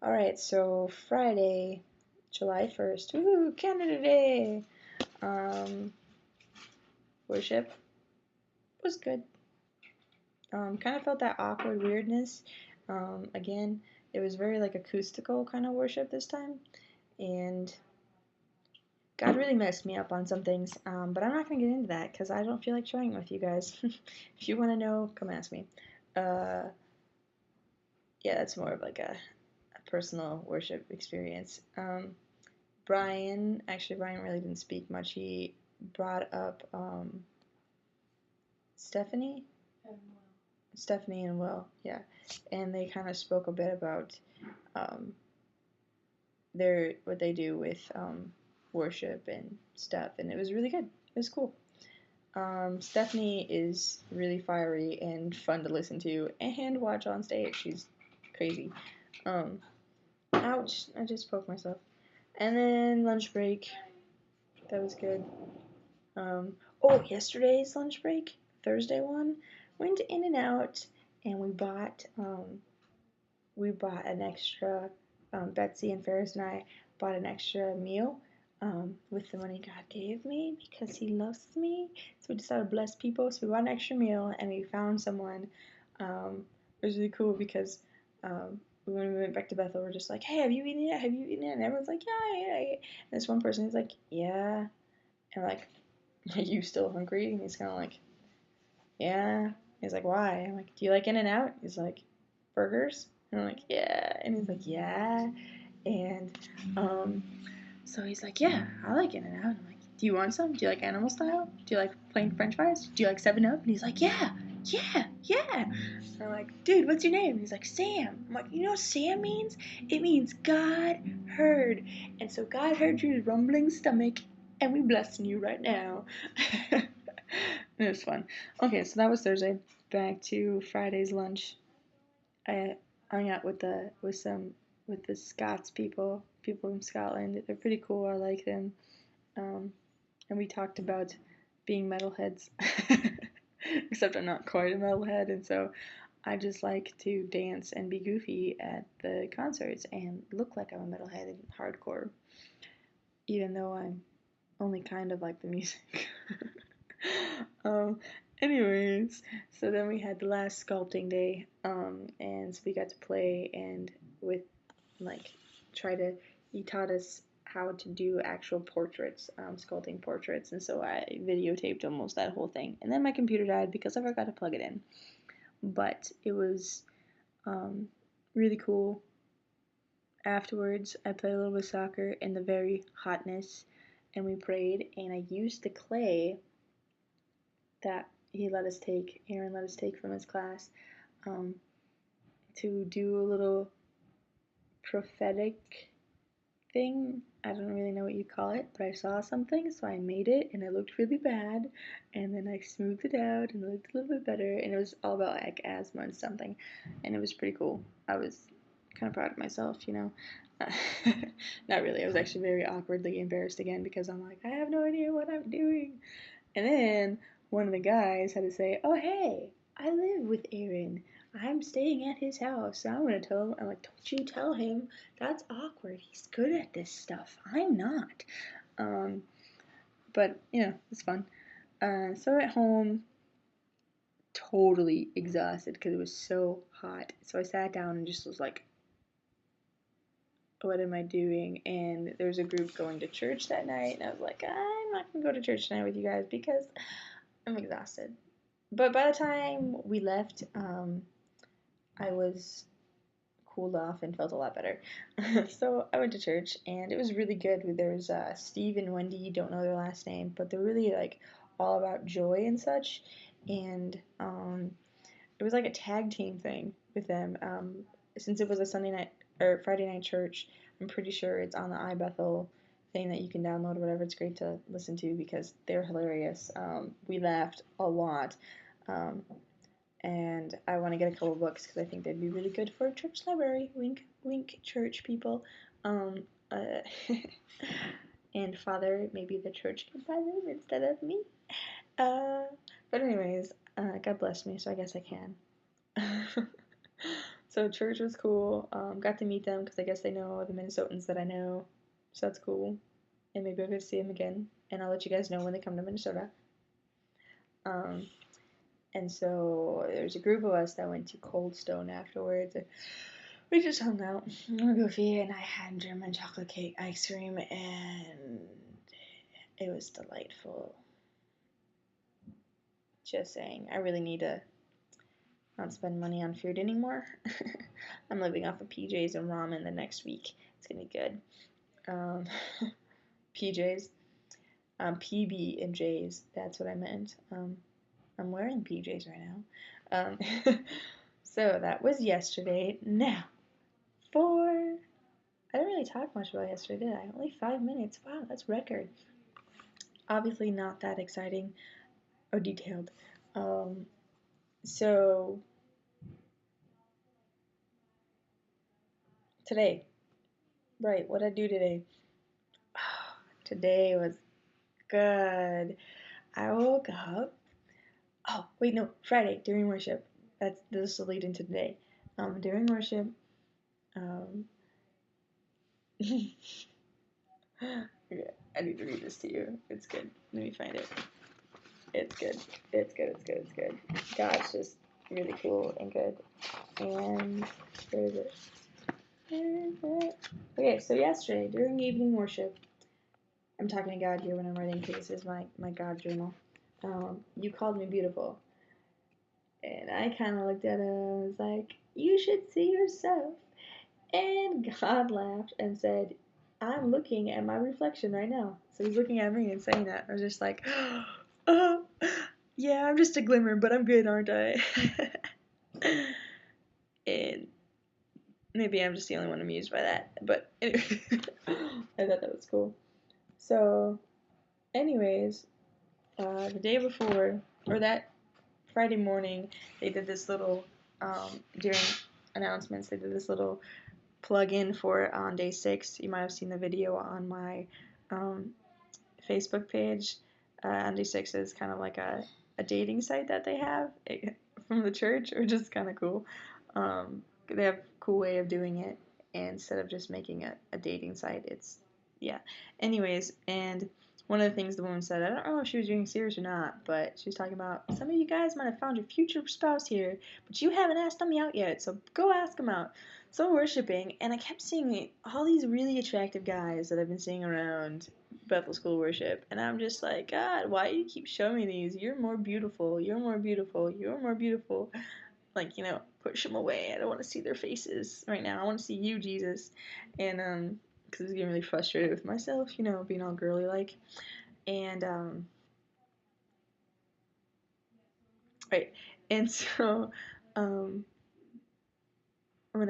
Alright, so Friday, July 1st, woohoo, Canada Day! Um, Worship was good. Kind of felt that awkward weirdness. Again, it was very like acoustical kind of worship this time, and God really messed me up on some things, but I'm not going to get into that because I don't feel like sharing it with you guys. If you want to know, come ask me. Uh, yeah, that's more of like a personal worship experience. Brian really didn't speak much. He brought up Stephanie, Stephanie and Will, yeah, and they kind of spoke a bit about um, what they do with worship and stuff, and it was really good. It was cool. Stephanie is really fiery and fun to listen to and watch on stage. She's crazy. Ouch! I just poked myself. And then lunch break. That was good. Yesterday's lunch break, Thursday one, went to In-N-Out and we bought an extra. Betsy and Ferris and I bought an extra meal with the money God gave me because He loves me. So we decided to bless people. So we bought an extra meal and we found someone. It was really cool because when we went back to Bethel, we're just like, hey, have you eaten it? Have you eaten it? And everyone's like, yeah, I ate. And this one person is like, yeah. And like, are you still hungry? And he's kind of like, yeah. He's like, why? I'm like, do you like In-N-Out? He's like, burgers? And I'm like, yeah. And he's like, yeah. And so he's like, yeah, I like In-N-Out. I'm like, do you want some? Do you like animal style? Do you like plain french fries? Do you like 7-Up? And he's like, yeah. And I'm like, dude, what's your name? And he's like, Sam. I'm like, you know what Sam means? It means God heard. And so God heard your rumbling stomach, and we blessing you right now. It was fun. Okay, so that was Thursday. Back to Friday's lunch. I hung out with the Scots people from Scotland. They're pretty cool. I like them. And we talked about being metalheads. Except I'm not quite a metalhead, and so I just like to dance and be goofy at the concerts and look like I'm a metalhead and hardcore, even though I'm only kind of like the music. um, Anyways, so then we had the last sculpting day, and so we got to play and with like he taught us how to do actual portraits, sculpting portraits, and so I videotaped almost that whole thing. And then my computer died because I forgot to plug it in. But it was really cool. Afterwards, I played a little bit of soccer in the very hotness, and we prayed, and I used the clay that Aaron let us take from his class, to do a little prophetic thing. I don't really know what you call it, but I saw something, so I made it, and it looked really bad, and then I smoothed it out, and it looked a little bit better, and it was all about like asthma and something, and it was pretty cool. I was kind of proud of myself, you know. Not really. I was actually very awkwardly embarrassed again because I'm like, I have no idea what I'm doing. And then one of the guys had to say, oh, hey, I live with Aaron. I'm staying at his house. So I'm going to tell him. I'm like, don't you tell him. That's awkward. He's good at this stuff. I'm not. But, you know, it's fun. So at home, totally exhausted because it was so hot. So I sat down and just was like, what am I doing? And there was a group going to church that night, and I was like, I'm not going to go to church tonight with you guys because I'm exhausted. But by the time we left, I was cooled off and felt a lot better. So I went to church, and it was really good. There was Steve and Wendy, don't know their last name, but they're really like all about joy and such. And it was like a tag team thing with them. Since it was a Sunday night or Friday night church, I'm pretty sure it's on the Bethel thing that you can download or whatever. It's great to listen to because they're hilarious. We laughed a lot. And I want to get a couple books because I think they'd be really good for a church library. Wink, wink, church people. Uh, and Father, maybe the church could buy them instead of me. But anyways, God bless me, so I guess I can. So church was cool. Got to meet them because I guess they know the Minnesotans that I know, so that's cool. And maybe I'll get to see them again. And I'll let you guys know when they come to Minnesota. Um, and so there's a group of us that went to Cold Stone afterwards. We just hung out. We were goofy, and I had German chocolate cake ice cream, and it was delightful. Just saying, I really need to not spend money on food anymore. I'm living off of PJs and ramen the next week. It's gonna be good. PJs, PB and J's. That's what I meant. I'm wearing PJs right now. So that was yesterday. Now, I didn't really talk much about yesterday, did I? Only 5 minutes. Wow, that's record. Obviously not that exciting or detailed. So today, right? What I do today? Today was good. I woke up. Oh wait, no, Friday during worship. This will lead into today. During worship, um, okay, I need to read this to you. It's good. Let me find it. It's good. It's good. It's good. It's good. God's just really cool and good. And where is it? Where is it? Okay, so yesterday during evening worship, I'm talking to God here when I'm writing because this is my God journal. You called me beautiful. And I kind of looked at him and was like, you should see yourself. And God laughed and said, I'm looking at my reflection right now. So he's looking at me and saying that. I was just like, oh, yeah, I'm just a glimmer, but I'm good, aren't I? And maybe I'm just the only one amused by that. But anyway, I thought that was cool. So, anyways, the day before, or that Friday morning, they did this little, during announcements, they did this little plug-in for on day 6. You might have seen the video on my Facebook page. On day 6 is kind of like a dating site that they have from the church, which is kind of cool. They have a cool way of doing it, and instead of just making a dating site, it's, yeah. Anyways, and one of the things the woman said, I don't know if she was being serious or not, but she was talking about, some of you guys might have found your future spouse here, but you haven't asked them out yet, so go ask them out. So worshiping, and I kept seeing all these really attractive guys that I've been seeing around Bethel School Worship, and I'm just like, God, why do you keep showing me these? You're more beautiful, you're more beautiful, you're more beautiful. Like, push them away. I don't want to see their faces right now. I want to see you, Jesus. And, because I was getting really frustrated with myself, being all girly-like. And, right. And so, when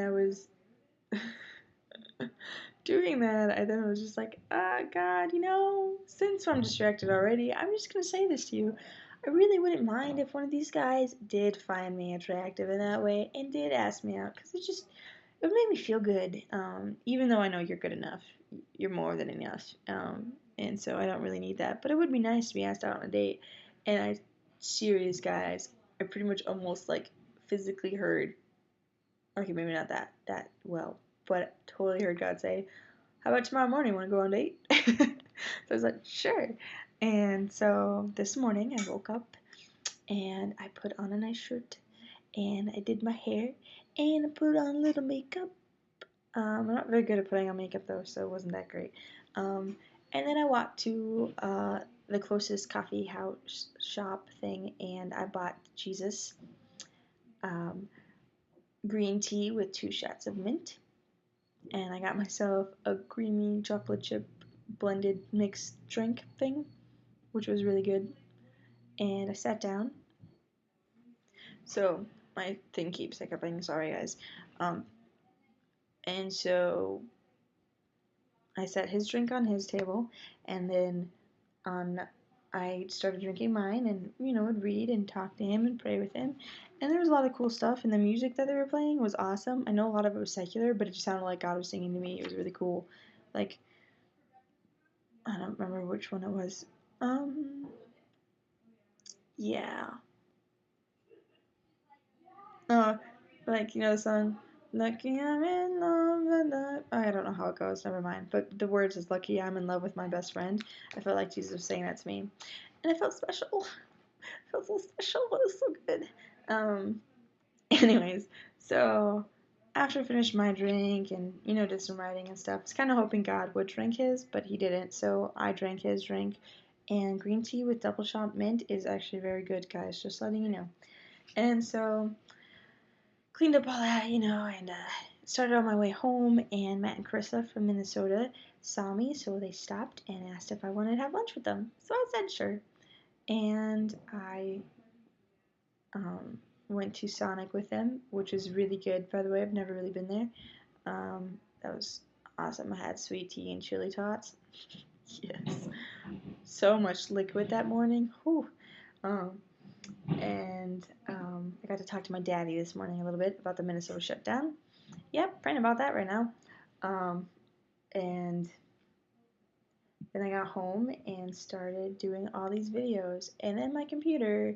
I was doing that, I then was just like, God, since I'm distracted already, I'm just going to say this to you. I really wouldn't mind if one of these guys did find me attractive in that way and did ask me out, because it would make me feel good, even though I know you're good enough. You're more than enough, and so I don't really need that, but it would be nice to be asked out on a date. And serious guys, I pretty much almost, like, physically heard, okay, maybe not that well, but totally heard God say, how about tomorrow morning, want to go on a date? So I was like, sure. And so this morning I woke up and I put on a nice shirt and I did my hair and I put on a little makeup. I'm not very good at putting on makeup though, so it wasn't that great. And then I walked to the closest coffee house shop thing and I bought Jesus green tea with 2 shots of mint. And I got myself a creamy chocolate chip blended mixed drink thing, which was really good. And I sat down. So my thing keeps hiccuping, sorry guys. And so I set his drink on his table, and then I started drinking mine, and would read and talk to him and pray with him. And there was a lot of cool stuff, and the music that they were playing was awesome. I know a lot of it was secular, but it just sounded like God was singing to me. It was really cool. Like, I don't remember which one it was. Yeah. Like, the song, Lucky I'm in love with I don't know how it goes, never mind. But the words is lucky I'm in love with my best friend. I felt like Jesus was saying that to me. And it felt special. It felt so special. It was so good. Anyways, so after I finished my drink and, did some writing and stuff, I was kind of hoping God would drink his, but he didn't. So I drank his drink. And green tea with double shot mint is actually very good, guys. Just letting you know. And so cleaned up all that, and started on my way home. And Matt and Carissa from Minnesota saw me, so they stopped and asked if I wanted to have lunch with them. So I said sure. And I went to Sonic with them, which was really good, by the way. I've never really been there. That was awesome. I had sweet tea and chili tots. Yes. So much liquid that morning. Whew. And I got to talk to my daddy this morning a little bit about the Minnesota shutdown. Yep, praying about that right now. And then I got home and started doing all these videos. And then my computer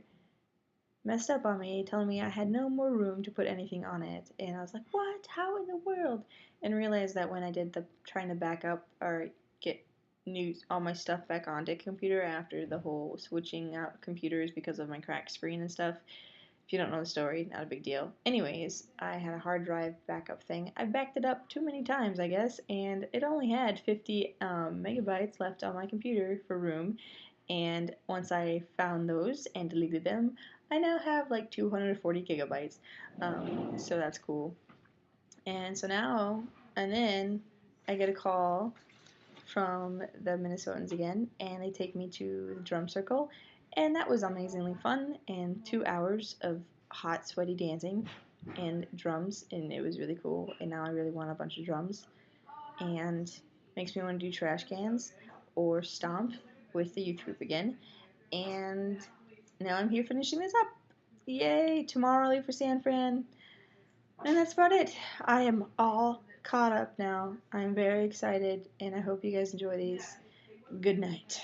messed up on me, telling me I had no more room to put anything on it. And I was like, what? How in the world? And realized that when I did the trying to back up or get all my stuff back onto computer after the whole switching out computers because of my cracked screen and stuff. If you don't know the story, not a big deal. Anyways, I had a hard drive backup thing. I backed it up too many times, I guess, and it only had 50 megabytes left on my computer for room. And once I found those and deleted them, I now have like 240 gigabytes. So that's cool. And so now, and then I get a call from the Minnesotans again, and they take me to the drum circle, and that was amazingly fun. And 2 hours of hot, sweaty dancing and drums, and it was really cool. And now I really want a bunch of drums, and makes me want to do trash cans or stomp with the youth group again. And now I'm here finishing this up. Yay! Tomorrow I leave for San Fran. And that's about it. I am all caught up now. I'm very excited, and I hope you guys enjoy these. Good night.